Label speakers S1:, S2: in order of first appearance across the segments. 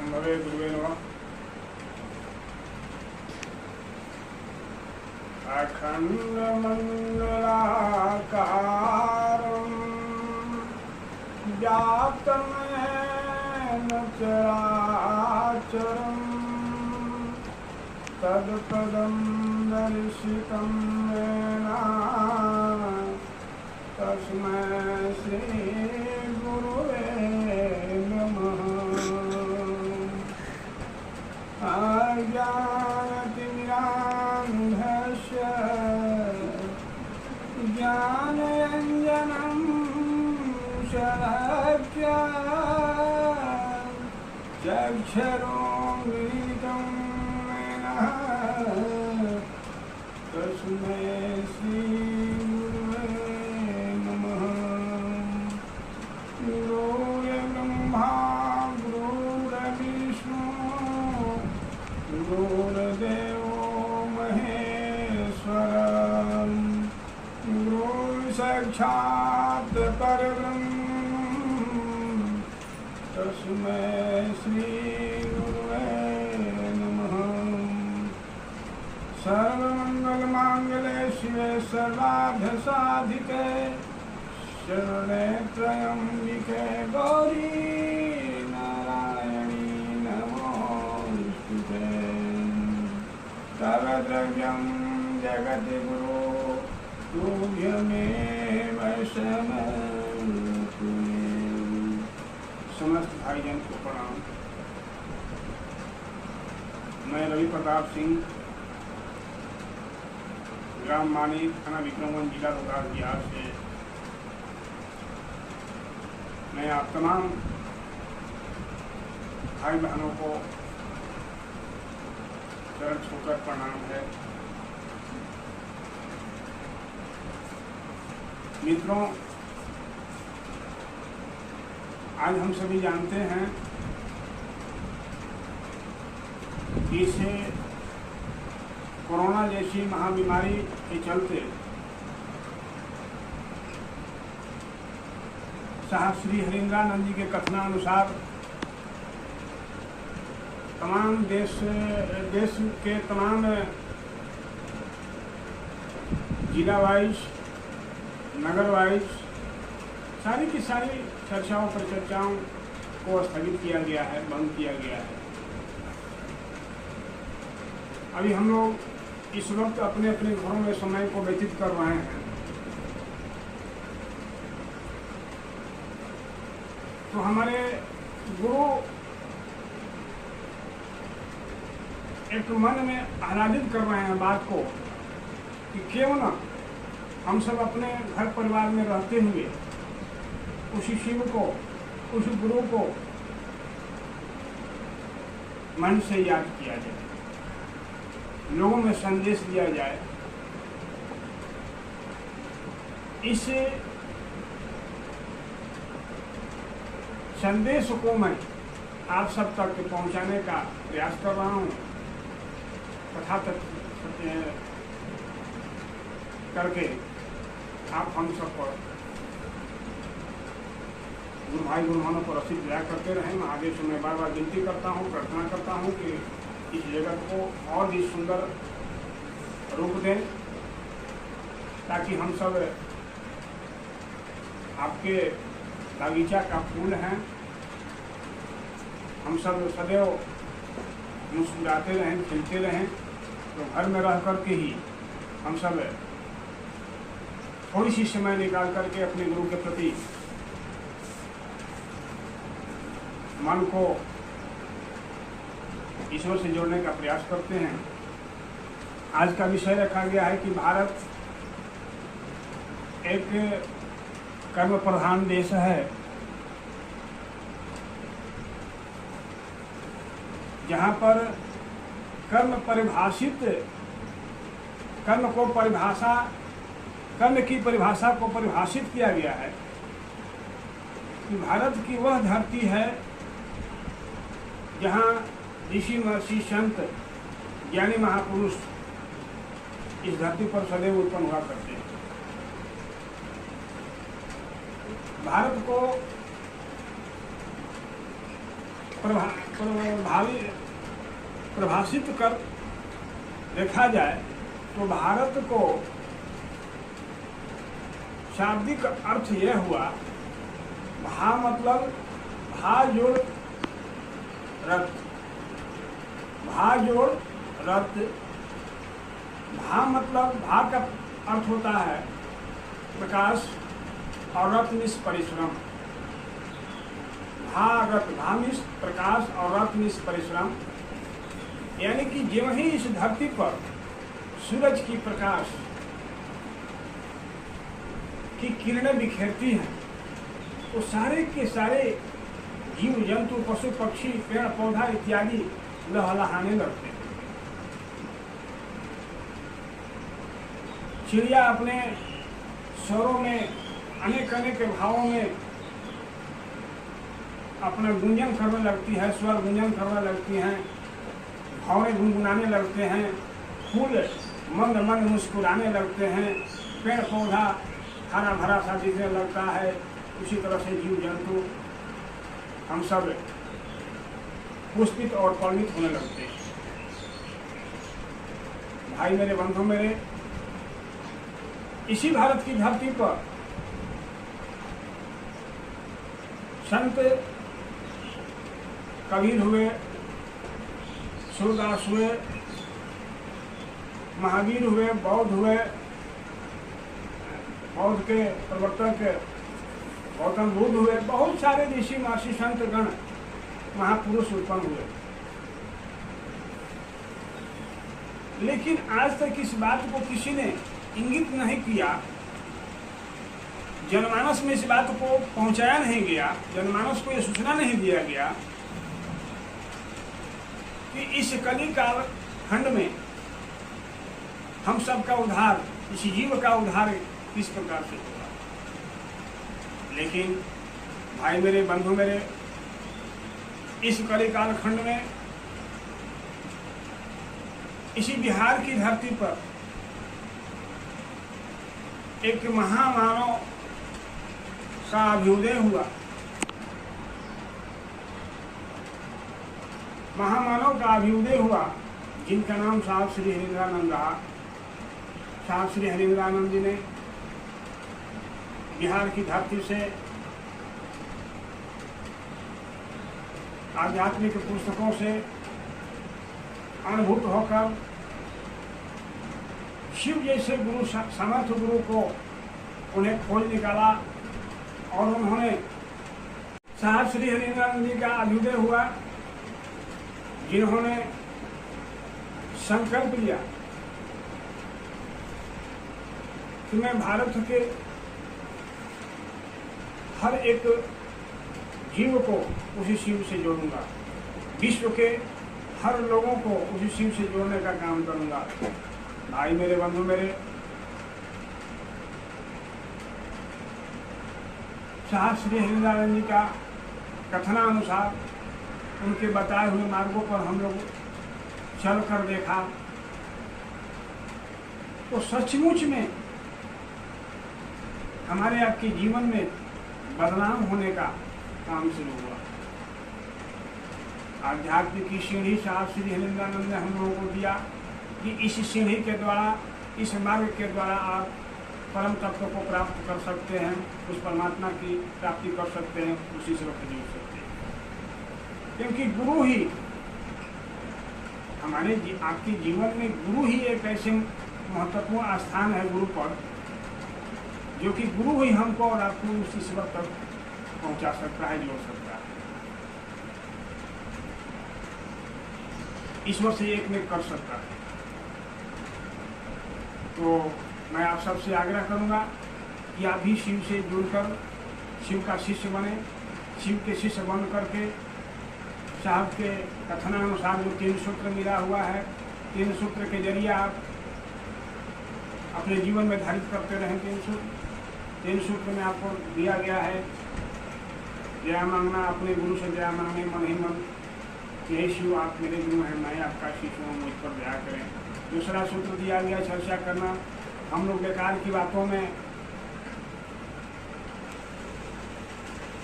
S1: शंभवे गुरुवे नमः। अखण्डमण्डलाकारं व्याप्तं येन चराचरं तत्पदं दर्शितं येन तस्मै श्रीगुरुवे नमः। अज्ञानतिमिरान्धस्य ज्ञानरञ्जनं शलाक्य चक्षुरुन्मीलितं येन तस्मै श्रीगुरुवे नमः। गुरुर्ब्रह्मा गुरुर्विष्णु गुरुर्देवो महेश्वरः गुरुर्साक्षात् परब्रह्म तस्मै श्रीगुरुवे नमः। सर्वमङ्गलमाङ्गल्ये शिवे सर्वार्थसाधिके शरणे त्र्यम्बिके गौरी नारायणी नमोस्तुते। तव द्रव्यं जगति गुरु तुभ्यमेव शरणमस्तु। समस्त भाईजन को प्रणाम। मैं रवि प्रताप सिंह, ग्राम मानी, थाना विक्रमगंज, जिला रोहतास, बिहार से मैं आप तमाम भाई बहनों को चरण छूकर प्रणाम है। मित्रों, आज हम सभी जानते हैं कि इसे कोरोना जैसी महाबीमारी के चलते साहब श्री हरिंद्रानंद जी के कथनानुसार तमाम देश के तमाम जिला वाइज, नगर वाइज सारी की सारी चर्चाओं पर चर्चाओं को स्थगित किया गया है, बंद किया गया है। अभी हम लोग इस वक्त अपने अपने घरों में समय को व्यतीत कर रहे हैं। तो हमारे गुरु एक मन में आह्लादित कर रहे हैं बात को कि क्यों ना हम सब अपने घर परिवार में रहते हुए उसी शिव को, उस गुरु को मन से याद किया जाए, लोगों में संदेश दिया जाए। इस संदेश को मैं आप सब तक पहुंचाने का प्रयास कर रहा हूं, कथा तक करके आप हम सब पर गुरु भाई गुरुमानों पर रसीद दया करते रहें। महादेव से मैं बार बार विनती करता हूँ, प्रार्थना करता हूँ कि इस जगत को और भी सुंदर रूप दें, ताकि हम सब आपके बागीचा का फूल हैं, हम सब सदैव मुस्कुराते रहें, खिलते रहें। तो घर में रह कर के ही हम सब थोड़ी सी समय निकाल करके अपने गुरु के प्रति मन को ईश्वर से जोड़ने का प्रयास करते हैं। आज का विषय रखा गया है कि भारत एक कर्म प्रधान देश है, जहाँ पर कर्म की परिभाषा को परिभाषित किया गया है कि भारत की वह धरती है जहाँ ऋषि महर्षि संत ज्ञानी महापुरुष इस धरती पर सदैव उत्पन्न हुआ करते हैं। भारत को परिभाषित कर देखा जाए तो भारत को शाब्दिक अर्थ यह हुआ, भा मतलब भा जोड़ रत, भा जोड़ रत। भा मतलब भा का अर्थ होता है प्रकाश और रत मीन्स परिश्रम। भा रत, भा मीन्स प्रकाश और रत मीन्स परिश्रम। यानी कि जो ही इस धरती पर सूरज की प्रकाश की किरणें बिखेरती हैं तो सारे के सारे जीव जंतु, पशु पक्षी, पेड़ पौधा इत्यादि लहलहाने लगते हैं। चिड़िया अपने स्वरों में अनेक अनेक भावों में अपना गुंजन करने लगती है, स्वर गुंजन करने लगती हैं, भौरे गुनगुनाने लगते हैं, फूल मंद मंद मुस्कुराने लगते हैं, पेड़ पौधा हरा भरा सा दिखने लगता है। उसी तरह से जीव जंतु हम सब पुष्पित और पल्लित होने लगते हैं। भाई मेरे, बंधु मेरे, इसी भारत की धरती पर संत कबीर हुए, सूरदास हुए, महावीर हुए, बौद्ध हुए, बौद्ध के प्रवर्तक गौतम बुद्ध हुए, बहुत सारे ऋषि महर्षि संत गण महापुरुष उत्पन्न हुए। लेकिन आज तक इस बात को किसी ने इंगित नहीं किया, जनमानस में इस बात को पहुंचाया नहीं गया, जनमानस को यह सूचना नहीं दिया गया कि इस कली काल खंड में हम सब का उद्धार, इस जीव का उद्धार किस प्रकार से होगा। लेकिन भाई मेरे, बंधु मेरे, इस कली काल खंड में इसी बिहार की धरती पर एक महामानव का अभ्युदय हुआ। महामानव का अभ्युदय हुआ जिनका नाम साहब श्री हरिंद्रानंद रहा। साहब श्री हरिंद्रानंद जी ने बिहार की धरती से आध्यात्मिक पुस्तकों से अनुभूत होकर शिव जैसे गुरु, समर्थ गुरु को उन्हें खोज निकाला और उन्होंने साहब श्री हरिंद्रानंद जी का अभ्युदय हुआ, जिन्होंने संकल्प लिया कि मैं भारत के हर एक जीव को उसी शिव से जोड़ूंगा, विश्व के हर लोगों को उसी शिव से जोड़ने का काम करूंगा। भाई मेरे, बंधु मेरे, साहब श्री हरिंद्रानंद जी का कथनानुसार उनके बताए हुए मार्गों पर हम लोग चल कर देखा तो सचमुच में हमारे आपके जीवन में बदनाम होने का काम शुरू हुआ। आध्यात्मिक की सीढ़ी साहब श्री हरिंद्रानंद ने हम लोगों को दिया कि इस सीढ़ी के द्वारा, इस मार्ग के द्वारा आप परम तत्व को प्राप्त कर सकते हैं, उस परमात्मा की प्राप्ति कर सकते हैं, उसी से वक्त जीव सकते हैं। क्योंकि गुरु ही हमारे आपके जीवन में, गुरु ही एक ऐसे महत्वपूर्ण स्थान है गुरु पर, जो कि गुरु ही हमको और आपको उस ईश्वर तक पहुंचा सकता है, जोड़ सकता है, ईश्वर से एक में कर सकता है। तो मैं आप सबसे आग्रह करूंगा कि आप भी शिव से जुड़कर शिव का शिष्य बने। शिव के शिष्य बन करके साहब के कथनानुसार जो 3 सूत्र मिला हुआ है, 3 सूत्र के जरिए आप अपने जीवन में धारित करते रहें। 3 सूत्र में आपको दिया गया है, दया मांगना, अपने गुरु से दया मांगने मन ही मन, हे शिव आप मेरे गुरु हैं, मैं आपका शिष्य हूँ, मुझ पर दया करें। दूसरा सूत्र दिया गया चर्चा करना, हम लोग बेकार की बातों में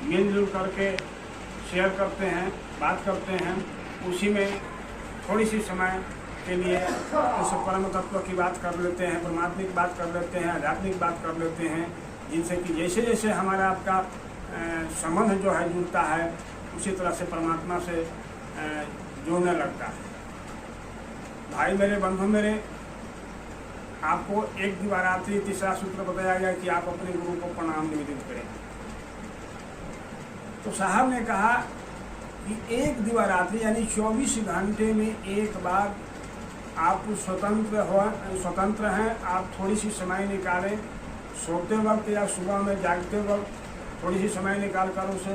S1: मिलजुल करके शेयर करते हैं, बात करते हैं, उसी में थोड़ी सी समय के लिए उस परम तत्व की बात कर लेते हैं, परमात्मिक बात कर लेते हैं, आध्यात्मिक बात कर लेते हैं, जिनसे कि जैसे जैसे हमारा आपका संबंध जो है जुड़ता है, उसी तरह से परमात्मा से जुड़ने लगता है। भाई मेरे, बंधु मेरे, आपको एक दिवारात्रि तीसरा सूत्र बताया गया कि आप अपने गुरु को प्रणाम निवेदित करें। तो साहब ने कहा कि एक दिवारात्रि यानी 24 घंटे में एक बार आप स्वतंत्र हैं। आप थोड़ी सी समय निकालें, सोते वक्त या सुबह में जागते वक्त थोड़ी सी समय निकाल कर उस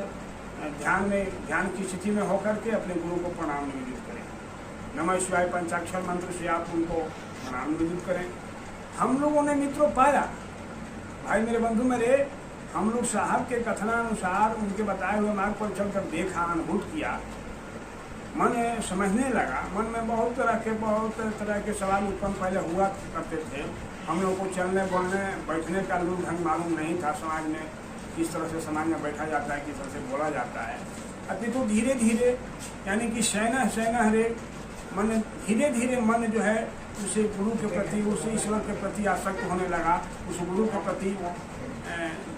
S1: ध्यान की स्थिति में होकर के अपने गुरु को प्रणाम निवेदित करें। नमः शिवाय पंचाक्षर मंत्र से आप उनको प्रणाम निवेदित करें। हम लोगों ने मित्रों पाया, भाई मेरे, बंधु मेरे, हम लोग साहब के कथनानुसार उनके बताए हुए मार्ग पर चलकर देखा, अनुभूत किया, मन समझने लगा। मन में बहुत तरह के सवाल उत्पन्न पहले हुआ करते थे। हम लोग को चलने बोलने बैठने का लूप ढंग मालूम नहीं था, समाज में किस तरह से समाज में बैठा जाता है, किस तरह से बोला जाता है। अति तो धीरे धीरे यानी कि शयन हरे मन, धीरे धीरे मन जो है उसे गुरु के प्रति, उस ईश्वर के प्रति आसक्त होने लगा, उस गुरु के प्रति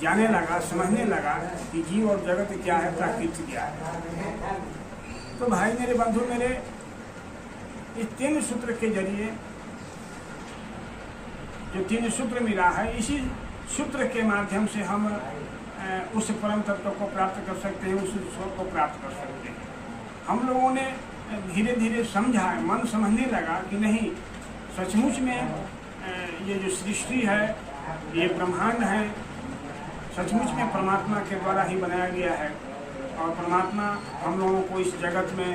S1: जाने लगा, समझने लगा कि जीव और जगत क्या है, प्रकृति क्या है। तो भाई मेरे, बंधु मेरे, इस 3 सूत्र के जरिए जो 3 सूत्र मिला है, इसी सूत्र के माध्यम से हम उस परम तत्व को प्राप्त कर सकते हैं, उस ईश्वर को प्राप्त कर सकते हैं। हम लोगों ने धीरे धीरे समझा, मन समझने लगा कि नहीं, सचमुच में ये जो सृष्टि है, ये ब्रह्मांड है, सचमुच में परमात्मा के द्वारा ही बनाया गया है। और परमात्मा हम लोगों को इस जगत में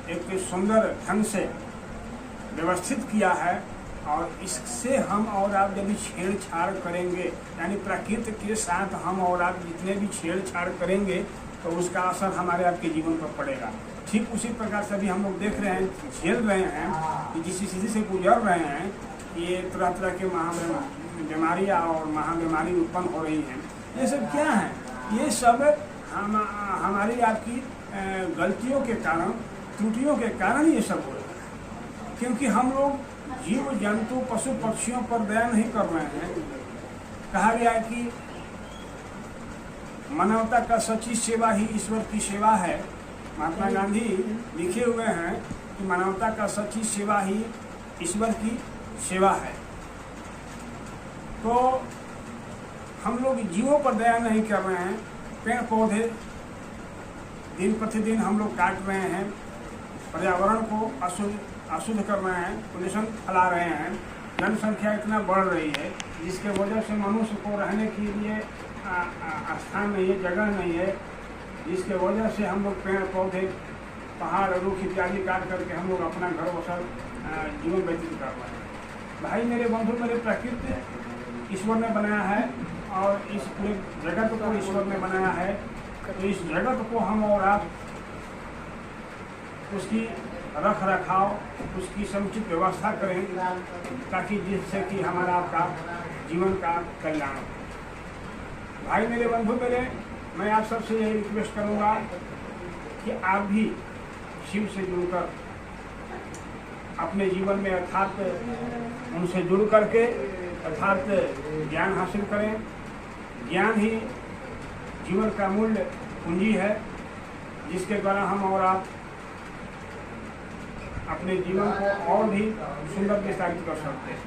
S1: एक सुंदर ढंग से व्यवस्थित किया है। और इससे हम और आप यदि छेड़छाड़ करेंगे, यानी प्रकृति के साथ हम और आप जितने भी छेड़छाड़ करेंगे, तो उसका असर हमारे आपके जीवन पर पड़ेगा। ठीक उसी प्रकार से अभी हम लोग देख रहे हैं, झेल रहे हैं कि जिस स्थिति से गुजर रहे हैं, ये तरह तरह के बीमारियाँ और महाबीमारी उत्पन्न हो रही हैं। ये सब क्या है? ये सब हमारी आपकी गलतियों के कारण, त्रुटियों के कारण ये सब हो रहा है। क्योंकि हम लोग जीव जंतु पशु पक्षियों पर दया नहीं कर रहे हैं। कहा गया है कि मानवता का सच्ची सेवा ही ईश्वर की सेवा है। महात्मा गांधी लिखे हुए हैं कि मानवता का सच्ची सेवा ही ईश्वर की सेवा है। तो हम लोग जीवों पर दया नहीं कर रहे हैं। पेड़ पौधे दिन प्रतिदिन हम लोग काट रहे हैं, पर्यावरण को अशुद्ध कर रहे हैं, पोल्यूशन फैला रहे हैं। जनसंख्या इतना बढ़ रही है जिसके वजह से मनुष्य को रहने के लिए स्थान नहीं है, जगह नहीं है, जिसके वजह से हम लोग पेड़ पौधे, पहाड़, रुख इत्यादि काट करके हम लोग अपना घर बसर जीवन व्यतीत कर रहे हैं। भाई मेरे, बंधु मेरे, प्रकृति ईश्वर ने बनाया है और इस पूरे जगत को ईश्वर ने बनाया है। तो इस जगत को हम और आप उसकी रख रखाव, उसकी समुचित व्यवस्था करें, ताकि जिससे कि हमारा आपका जीवन का कल्याण हो। भाई मेरे, बंधु मेरे, मैं आप सबसे यही रिक्वेस्ट करूंगा कि आप भी शिव से जुड़कर अपने जीवन में अर्थात उनसे जुड़ करके अर्थात ज्ञान हासिल करें। ज्ञान ही जीवन का मूल्य पूंजी है, जिसके द्वारा हम और आप अपने जीवन को और भी सुंदर विस्तारित कर सकते हैं।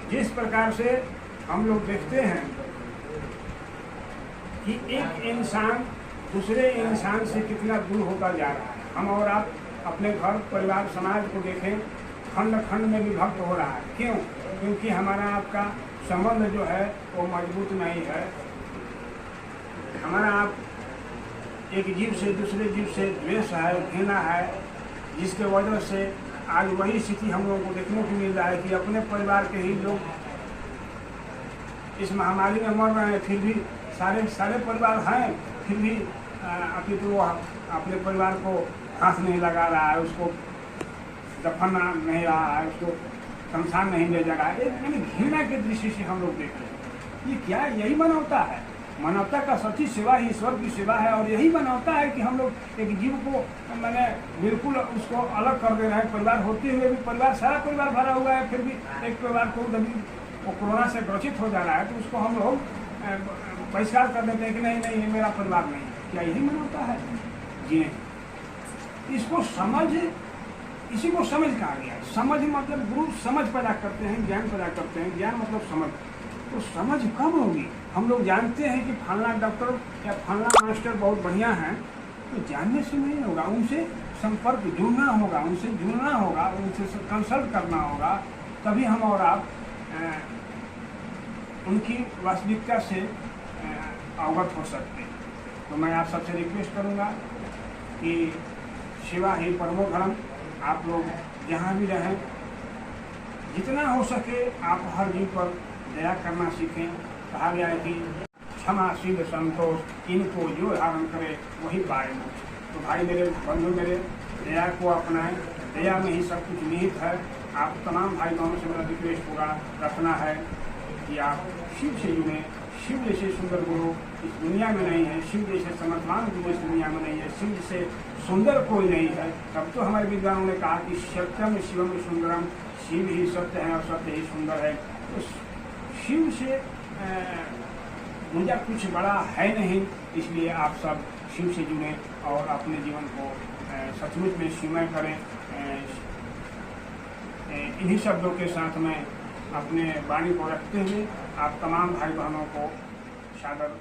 S1: जिस प्रकार से हम लोग देखते हैं कि एक इंसान दूसरे इंसान से कितना दूर होता जा रहा है। हम और आप अपने घर परिवार समाज को देखें, खंड खंड में विभक्त हो रहा है। क्यों? क्योंकि हमारा आपका संबंध जो है वो मजबूत नहीं है। हमारा आप एक जीव से दूसरे जीव से द्वेष है, घृणा है, जिसके वजह से आज वही स्थिति हम लोगों को देखने को मिल रहा है कि अपने परिवार के ही लोग इस महामारी में मर रहे हैं। फिर भी सारे परिवार हैं, फिर भी अपितु वो अपने परिवार को हाथ नहीं लगा रहा है, उसको दफन नहीं रहा है, उसको शमशान नहीं ले जा रहा है। यानी घृणा की दृष्टि से हम लोग देख रहे हैं। ये क्या, यही मानवता है? मानवता का सच्ची सेवा ही ईश्वर की सेवा है। और यही मानवता है कि हम लोग एक जीव को मैंने बिल्कुल उसको अलग कर दे रहे हैं। परिवार होते हुए भी परिवार, सारा परिवार भरा हुआ है, फिर भी एक परिवार को अभी वो कोरोना से ग्रसित हो जा रहा है तो उसको हम लोग बहिष्कार कर देते हैं कि नहीं नहीं, ये मेरा परिवार नहीं है। क्या यही मानवता है? जी नहीं। इसको समझ, इसी को समझ कहा गया है। समझ मतलब गुरु समझ पैदा करते हैं, ज्ञान पैदा करते हैं। ज्ञान मतलब समझ। तो समझ कब होगी? हम लोग जानते हैं कि फलाना डॉक्टर या फलाना मास्टर बहुत बढ़िया है, तो जानने से नहीं होगा। उनसे संपर्क जुड़ना होगा, उनसे जुड़ना होगा, उनसे कंसल्ट करना होगा, तभी हम और आप उनकी वास्तविकता से अवगत हो सकते हैं। तो मैं आप सबसे रिक्वेस्ट करूँगा कि सेवा ही परमो धर्म। आप लोग जहाँ भी रहें, जितना हो सके आप हर जीव पर दया करना सीखें। कहा गया है कि क्षमाशील संतोष, इनको जो धारण करे वही पाए मोक्ष। तो भाई मेरे बंधु मेरे, दया को अपनाएं। दया में ही सब कुछ निहित है। आप तमाम भाई बहनों से मेरा रिक्वेस्ट पूरा रखना है कि आप शिव से जुड़ें। शिव जैसे सुंदर गुरु इस दुनिया में नहीं है, शिव जैसे समर्थवान गुरु इस दुनिया में नहीं है, शिव जैसे सुंदर कोई नहीं है। तब तो हमारे विद्वानों ने कहा कि सत्यम शिवम सुंदरम, शिव ही सत्य है और सत्य ही सुंदर है। तो शिव से मुझे कुछ बड़ा है नहीं, इसलिए आप सब शिव से जुड़ें और अपने जीवन को सचमुच में शिवमय करें। इन्हीं शब्दों के साथ में अपने वाणी को रखते हुए आप तमाम भाई बहनों को सादर